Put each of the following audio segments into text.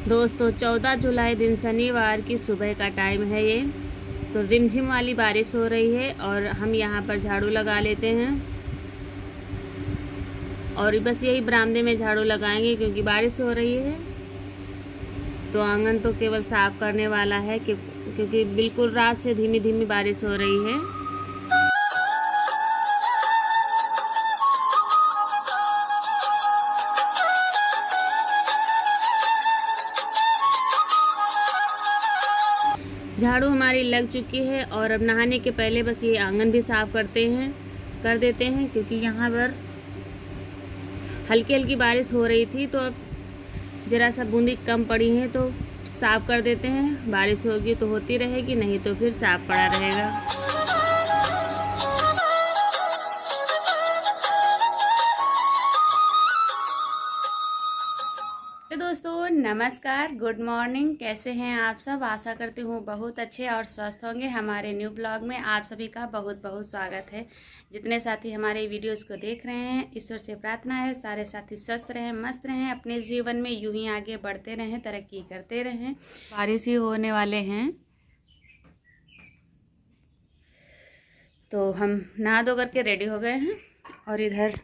दोस्तों 14 जुलाई दिन शनिवार की सुबह का टाइम है ये। तो रिमझिम वाली बारिश हो रही है और हम यहाँ पर झाड़ू लगा लेते हैं और बस यही बरामदे में झाड़ू लगाएंगे क्योंकि बारिश हो रही है। तो आंगन तो केवल साफ़ करने वाला है क्योंकि बिल्कुल रात से धीमी धीमी बारिश हो रही है। झाड़ू हमारी लग चुकी है और अब नहाने के पहले बस ये आंगन भी साफ़ कर देते हैं क्योंकि यहाँ पर हल्की हल्की बारिश हो रही थी। तो अब ज़रा सा बूंदी कम पड़ी है तो साफ़ कर देते हैं। बारिश होगी तो होती रहेगी, नहीं तो फिर साफ़ पड़ा रहेगा। तो दोस्तों नमस्कार, गुड मॉर्निंग। कैसे हैं आप सब? आशा करती हूँ बहुत अच्छे और स्वस्थ होंगे। हमारे न्यू ब्लॉग में आप सभी का बहुत बहुत स्वागत है। जितने साथी हमारे वीडियोस को देख रहे हैं, ईश्वर से प्रार्थना है सारे साथी स्वस्थ रहें, मस्त रहें, अपने जीवन में यूं ही आगे बढ़ते रहें, तरक्की करते रहें। बारिश ही होने वाले हैं तो हम नहा धो करके रेडी हो गए हैं और इधर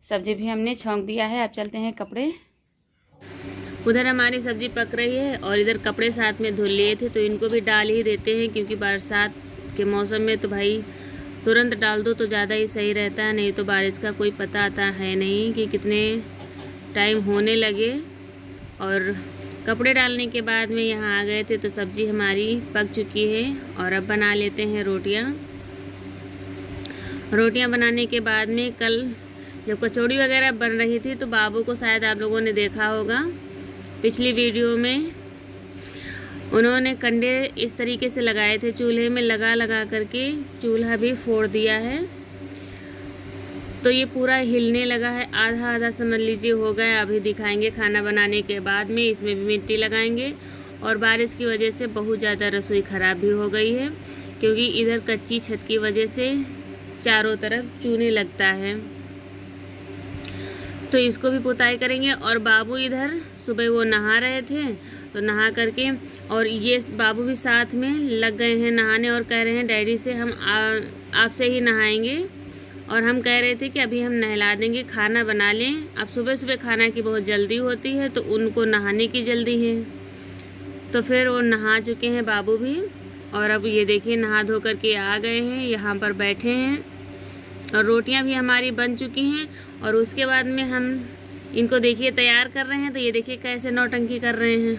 सब्जी भी हमने छौंक दिया है। अब चलते हैं कपड़े। उधर हमारी सब्जी पक रही है और इधर कपड़े साथ में धुल लिए थे तो इनको भी डाल ही देते हैं क्योंकि बरसात के मौसम में तो भाई तुरंत डाल दो तो ज़्यादा ही सही रहता है, नहीं तो बारिश का कोई पता आता है नहीं कि कितने टाइम होने लगे। और कपड़े डालने के बाद में यहाँ आ गए थे तो सब्जी हमारी पक चुकी है और अब बना लेते हैं रोटियाँ बनाने के बाद में कल जब कचौड़ी वगैरह बन रही थी तो बाबू को शायद आप लोगों ने देखा होगा पिछली वीडियो में, उन्होंने कंडे इस तरीके से लगाए थे चूल्हे में, लगा करके चूल्हा भी फोड़ दिया है। तो ये पूरा हिलने लगा है, आधा आधा समझ लीजिए हो गया। अभी दिखाएंगे खाना बनाने के बाद में, इसमें भी मिट्टी लगाएंगे। और बारिश की वजह से बहुत ज़्यादा रसोई ख़राब भी हो गई है क्योंकि इधर कच्ची छत की वजह से चारों तरफ चूने लगता है। तो इसको भी पुताई करेंगे। और बाबू इधर सुबह वो नहा रहे थे तो नहा करके और ये बाबू भी साथ में लग गए हैं नहाने और कह रहे हैं डैडी से हम आपसे ही नहाएंगे। और हम कह रहे थे कि अभी हम नहला देंगे, खाना बना लें। अब सुबह सुबह खाना की बहुत जल्दी होती है तो उनको नहाने की जल्दी है। तो फिर वो नहा चुके हैं बाबू भी और अब ये देखिए नहा धो करके आ गए हैं, यहाँ पर बैठे हैं। और रोटियां भी हमारी बन चुकी हैं और उसके बाद में हम इनको देखिए तैयार कर रहे हैं। तो ये देखिए कैसे नौटंकी कर रहे हैं,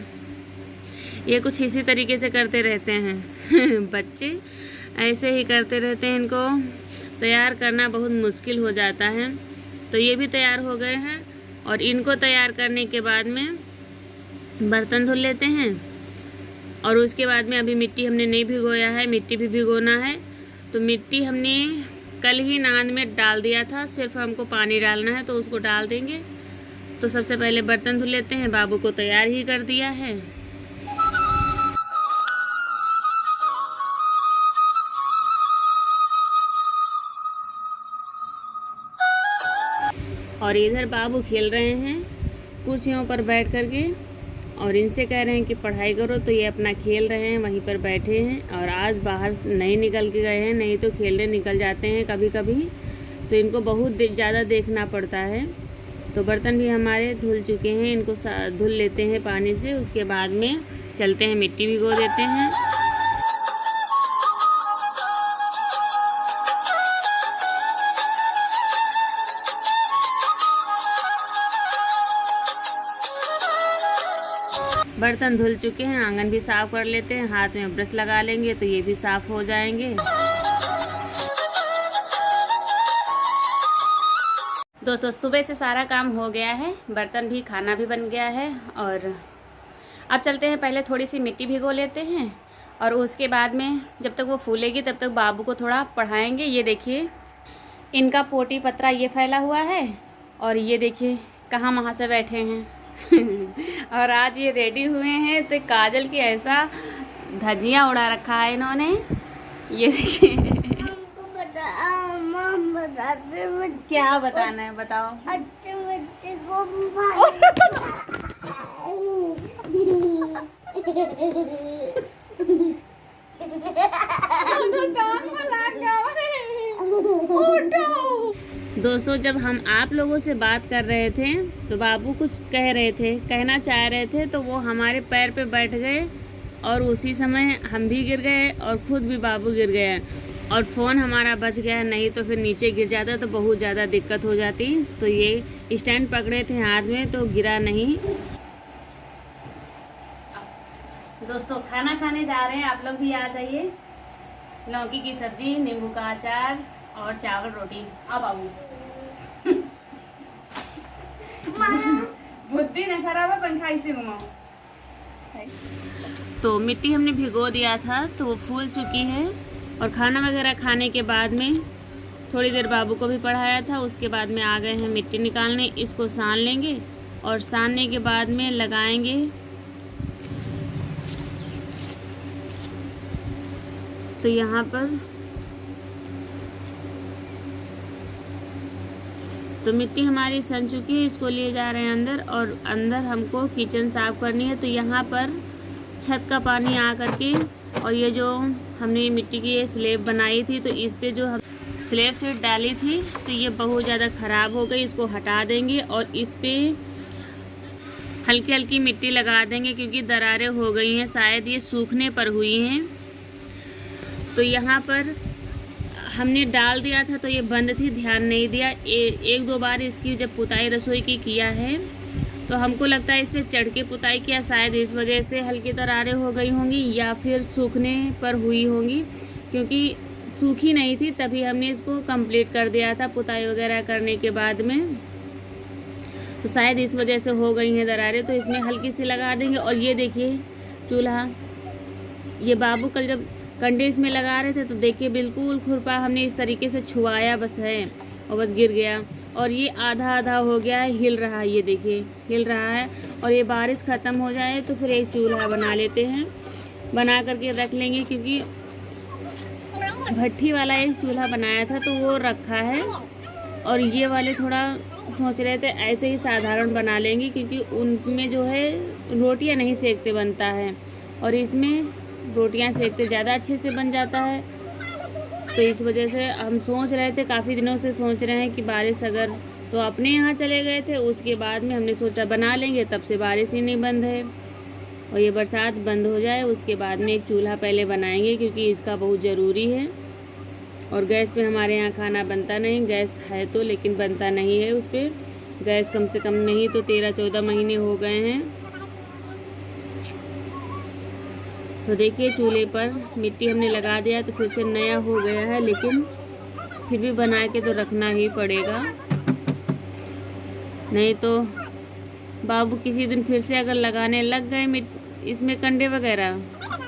ये कुछ इसी तरीके से करते रहते हैं बच्चे ऐसे ही करते रहते हैं, इनको तैयार करना बहुत मुश्किल हो जाता है। तो ये भी तैयार हो गए हैं और इनको तैयार करने के बाद में बर्तन धुल लेते हैं। और उसके बाद में अभी मिट्टी हमने नहीं भिगोया है, मिट्टी भी भिगोना है। तो मिट्टी हमने कल ही नाद में डाल दिया था, सिर्फ हमको पानी डालना है तो उसको डाल देंगे। तो सबसे पहले बर्तन धुल लेते हैं, बाबू को तैयार ही कर दिया है। और इधर बाबू खेल रहे हैं कुर्सियों पर बैठ करके और इनसे कह रहे हैं कि पढ़ाई करो, तो ये अपना खेल रहे हैं, वहीं पर बैठे हैं। और आज बाहर नहीं निकल के गए हैं, नहीं तो खेलने निकल जाते हैं कभी कभी, तो इनको बहुत ज़्यादा देखना पड़ता है। तो बर्तन भी हमारे धुल चुके हैं, इनको धुल लेते हैं पानी से। उसके बाद में चलते हैं मिट्टी भिगो देते हैं। बर्तन धुल चुके हैं, आंगन भी साफ़ कर लेते हैं, हाथ में ब्रश लगा लेंगे तो ये भी साफ़ हो जाएंगे। दोस्तों सुबह से सारा काम हो गया है, बर्तन भी, खाना भी बन गया है। और अब चलते हैं, पहले थोड़ी सी मिट्टी भिगो लेते हैं और उसके बाद में जब तक वो फूलेगी तब तक बाबू को थोड़ा पढ़ाएंगे। ये देखिए इनका पोटी पत्रा ये फैला हुआ है और ये देखिए कहाँ वहाँ से बैठे हैं और आज ये रेडी हुए हैं तो काजल की ऐसा धजिया उड़ा रखा है इन्होंने। ये देखिए क्या बताना है बताओ। दोस्तों, जब हम आप लोगों से बात कर रहे थे तो बाबू कुछ कह रहे थे, कहना चाह रहे थे, तो वो हमारे पैर पे बैठ गए और उसी समय हम भी गिर गए और खुद भी बाबू गिर गया और फ़ोन हमारा बच गया, नहीं तो फिर नीचे गिर जाता तो बहुत ज़्यादा दिक्कत हो जाती। तो ये स्टैंड पकड़े थे हाथ में तो गिरा नहीं। दोस्तों, खाना खाने जा रहे हैं, आप लोग भी आ जाइए। लौकी की सब्जी, नींबू का अचार और चावल रोटी। आओ बाबू। बुद्धि न खराब है, पंखा इसे घुमाओ। तो मिट्टी हमने भिगो दिया था तो वो फूल चुकी है और खाना वगैरह खाने के बाद में थोड़ी देर बाबू को भी पढ़ाया था। उसके बाद में आ गए हैं मिट्टी निकालने। इसको सान लेंगे और सानने के बाद में लगाएंगे। तो यहाँ पर तो मिट्टी हमारी सन चुकी है, इसको लिए जा रहे हैं अंदर और अंदर हमको किचन साफ करनी है। तो यहाँ पर छत का पानी आ करके और ये जो हमने मिट्टी की ये स्लेब बनाई थी तो इस पे जो हम स्लेब से डाली थी तो ये बहुत ज़्यादा ख़राब हो गई, इसको हटा देंगे और इस पे हल्की हल्की मिट्टी लगा देंगे क्योंकि दरारें हो गई हैं, शायद ये सूखने पर हुई हैं। तो यहाँ पर हमने डाल दिया था तो ये बंद थी, ध्यान नहीं दिया। एक दो बार इसकी जब पुताई रसोई की किया है तो हमको लगता है इस पर चढ़ के पुताई किया, शायद इस वजह से हल्की दरारें हो गई होंगी या फिर सूखने पर हुई होंगी, क्योंकि सूखी नहीं थी तभी हमने इसको कंप्लीट कर दिया था पुताई वगैरह करने के बाद में। तो शायद इस वजह से हो गई हैं दरारें, तो इसमें हल्की सी लगा देंगे। और ये देखिए चूल्हा, ये बाबू कल जब कंडे इसमें लगा रहे थे तो देखिए बिल्कुल खुरपा हमने इस तरीके से छुआया बस है और बस गिर गया और ये आधा आधा हो गया है, हिल रहा है, ये देखिए हिल रहा है। और ये बारिश ख़त्म हो जाए तो फिर एक चूल्हा बना लेते हैं, बना करके रख लेंगे, क्योंकि भट्ठी वाला एक चूल्हा बनाया था तो वो रखा है और ये वाले थोड़ा सोच रहे थे ऐसे ही साधारण बना लेंगे, क्योंकि उनमें जो है रोटियां नहीं सेकते बनता है और इसमें रोटियां सेकते ज़्यादा अच्छे से बन जाता है। तो इस वजह से हम सोच रहे थे, काफ़ी दिनों से सोच रहे हैं कि बारिश अगर तो अपने यहाँ चले गए थे, उसके बाद में हमने सोचा बना लेंगे, तब से बारिश ही नहीं बंद है। और ये बरसात बंद हो जाए उसके बाद में एक चूल्हा पहले बनाएंगे, क्योंकि इसका बहुत ज़रूरी है। और गैस पे हमारे यहाँ खाना बनता नहीं, गैस है तो लेकिन बनता नहीं है उस पर। गैस कम से कम नहीं तो 13-14 महीने हो गए हैं। तो देखिए चूल्हे पर मिट्टी हमने लगा दिया तो फिर से नया हो गया है, लेकिन फिर भी बना के तो रखना ही पड़ेगा, नहीं तो बाबू किसी दिन फिर से अगर लगाने लग गए इसमें कंडे वगैरह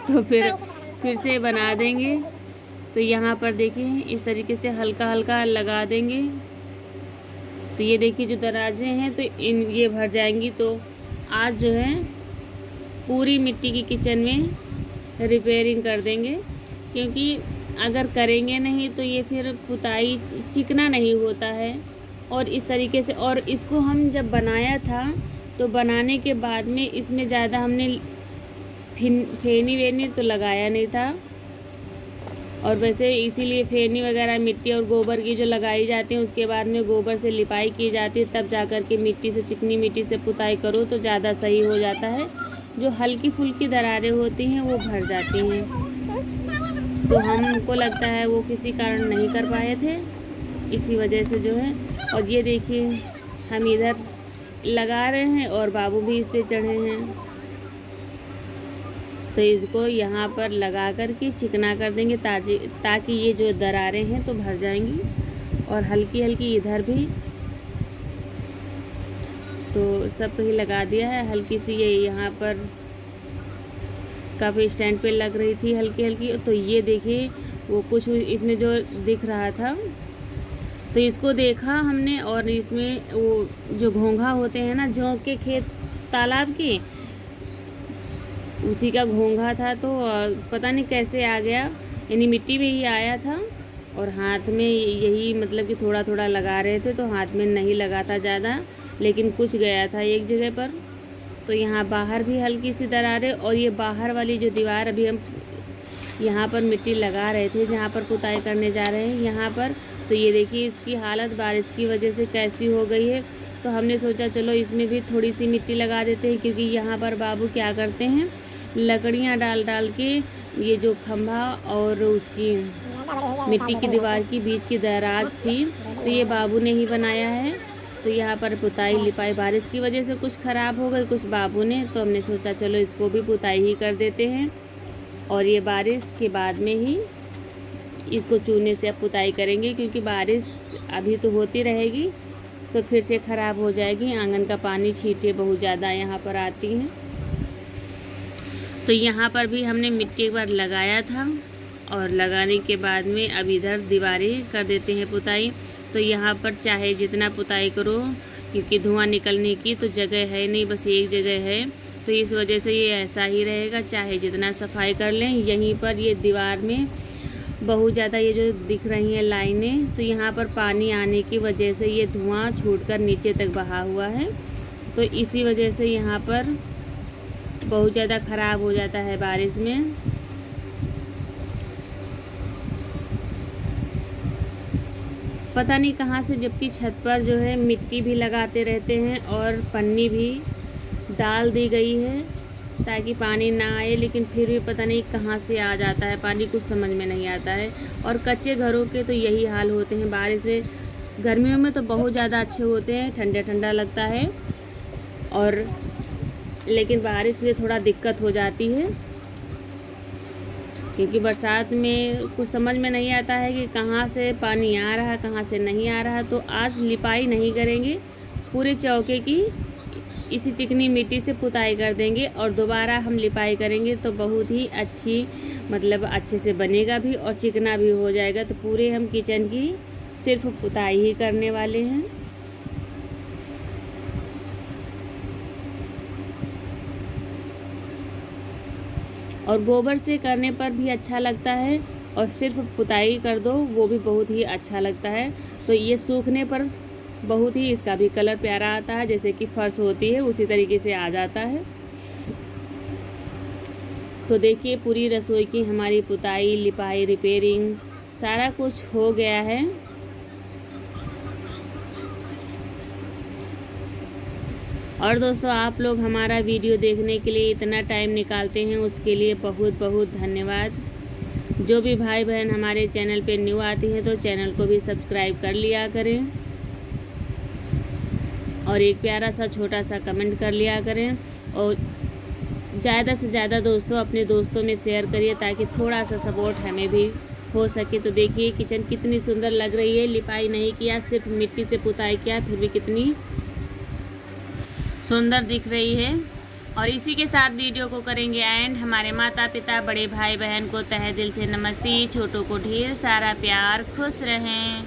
तो फिर से बना देंगे। तो यहाँ पर देखिए इस तरीके से हल्का हल्का लगा देंगे। तो ये देखिए जो दराजें हैं तो ये भर जाएंगी। तो आज जो है पूरी मिट्टी की किचन में रिपेयरिंग कर देंगे, क्योंकि अगर करेंगे नहीं तो ये फिर पुताई चिकना नहीं होता है। और इस तरीके से, और इसको हम जब बनाया था तो बनाने के बाद में इसमें ज़्यादा हमने फेनी वेनी तो लगाया नहीं था, और वैसे इसीलिए फेनी वगैरह मिट्टी और गोबर की जो लगाई जाती है उसके बाद में गोबर से लिपाई की जाती है, तब जा कर के मिट्टी से, चिकनी मिट्टी से पुताई करो तो ज़्यादा सही हो जाता है। जो हल्की फुल्की दरारें होती हैं वो भर जाती हैं। तो हमको लगता है वो किसी कारण नहीं कर पाए थे, इसी वजह से जो है। और ये देखिए हम इधर लगा रहे हैं और बाबू भी इस पे चढ़े हैं। तो इसको यहाँ पर लगा कर के चिकना कर देंगे ताकि ये जो दरारें हैं तो भर जाएंगी। और हल्की हल्की इधर भी तो सब कहीं लगा दिया है। हल्की सी ये यहाँ पर काफ़ी स्टैंड पे लग रही थी हल्की हल्की। तो ये देखिए वो कुछ इसमें जो दिख रहा था तो इसको देखा हमने, और इसमें वो जो घोंघा होते हैं ना जौ के खेत तालाब के, उसी का घोंघा था। तो पता नहीं कैसे आ गया, यानी मिट्टी में ही आया था और हाथ में यही मतलब कि थोड़ा थोड़ा लगा रहे थे तो हाथ में नहीं लगा था ज़्यादा, लेकिन कुछ गया था एक जगह पर। तो यहाँ बाहर भी हल्की सी दरार है। और ये बाहर वाली जो दीवार अभी हम यहाँ पर मिट्टी लगा रहे थे, जहाँ पर पुताई करने जा रहे हैं यहाँ पर, तो ये देखिए इसकी हालत बारिश की वजह से कैसी हो गई है। तो हमने सोचा चलो इसमें भी थोड़ी सी मिट्टी लगा देते हैं, क्योंकि यहाँ पर बाबू क्या करते हैं, लकड़ियाँ डाल डाल के ये जो खंभा और उसकी मिट्टी की दीवार की बीच की दरार थी, तो ये बाबू ने ही बनाया है। तो यहाँ पर पुताई लिपाई बारिश की वजह से कुछ ख़राब हो गई, कुछ बाबू ने, तो हमने सोचा चलो इसको भी पुताई ही कर देते हैं। और ये बारिश के बाद में ही इसको चूने से अब पुताई करेंगे, क्योंकि बारिश अभी तो होती रहेगी तो फिर से ख़राब हो जाएगी। आंगन का पानी छींटे बहुत ज़्यादा यहाँ पर आती हैं। तो यहाँ पर भी हमने मिट्टी एक बार लगाया था, और लगाने के बाद में अब इधर दीवारें कर देते हैं पुताई। तो यहाँ पर चाहे जितना पुताई करो, क्योंकि धुआं निकलने की तो जगह है नहीं, बस एक जगह है, तो इस वजह से ये ऐसा ही रहेगा। चाहे जितना सफाई कर लें, यहीं पर ये दीवार में बहुत ज़्यादा ये जो दिख रही हैं लाइनें, तो यहाँ पर पानी आने की वजह से ये धुआं छूटकर नीचे तक बहा हुआ है। तो इसी वजह से यहाँ पर बहुत ज़्यादा ख़राब हो जाता है बारिश में। पता नहीं कहाँ से, जबकि छत पर जो है मिट्टी भी लगाते रहते हैं और पन्नी भी डाल दी गई है ताकि पानी ना आए, लेकिन फिर भी पता नहीं कहाँ से आ जाता है पानी, कुछ समझ में नहीं आता है। और कच्चे घरों के तो यही हाल होते हैं बारिश में। गर्मियों में तो बहुत ज़्यादा अच्छे होते हैं, ठंडा ठंडा लगता है, और लेकिन बारिश में थोड़ा दिक्कत हो जाती है, क्योंकि बरसात में कुछ समझ में नहीं आता है कि कहाँ से पानी आ रहा है, कहाँ से नहीं आ रहा। तो आज लिपाई नहीं करेंगे, पूरे चौके की इसी चिकनी मिट्टी से पुताई कर देंगे, और दोबारा हम लिपाई करेंगे तो बहुत ही अच्छी, मतलब अच्छे से बनेगा भी और चिकना भी हो जाएगा। तो पूरे हम किचन की सिर्फ पुताई ही करने वाले हैं। और गोबर से करने पर भी अच्छा लगता है, और सिर्फ पुताई कर दो वो भी बहुत ही अच्छा लगता है। तो ये सूखने पर बहुत ही इसका भी कलर प्यारा आता है, जैसे कि फर्श होती है उसी तरीके से आ जाता है। तो देखिए पूरी रसोई की हमारी पुताई, लिपाई, रिपेयरिंग सारा कुछ हो गया है। और दोस्तों, आप लोग हमारा वीडियो देखने के लिए इतना टाइम निकालते हैं, उसके लिए बहुत बहुत धन्यवाद। जो भी भाई बहन हमारे चैनल पे न्यू आती हैं तो चैनल को भी सब्सक्राइब कर लिया करें, और एक प्यारा सा छोटा सा कमेंट कर लिया करें, और ज़्यादा से ज़्यादा दोस्तों अपने दोस्तों में शेयर करिए ताकि थोड़ा सा सपोर्ट हमें भी हो सके। तो देखिए किचन कितनी सुंदर लग रही है, लिपाई नहीं किया, सिर्फ मिट्टी से पुताई किया, फिर भी कितनी सुंदर दिख रही है। और इसी के साथ वीडियो को करेंगे एंड। हमारे माता पिता, बड़े भाई बहन को तहे दिल से नमस्ते, छोटों को ढेर सारा प्यार, खुश रहें।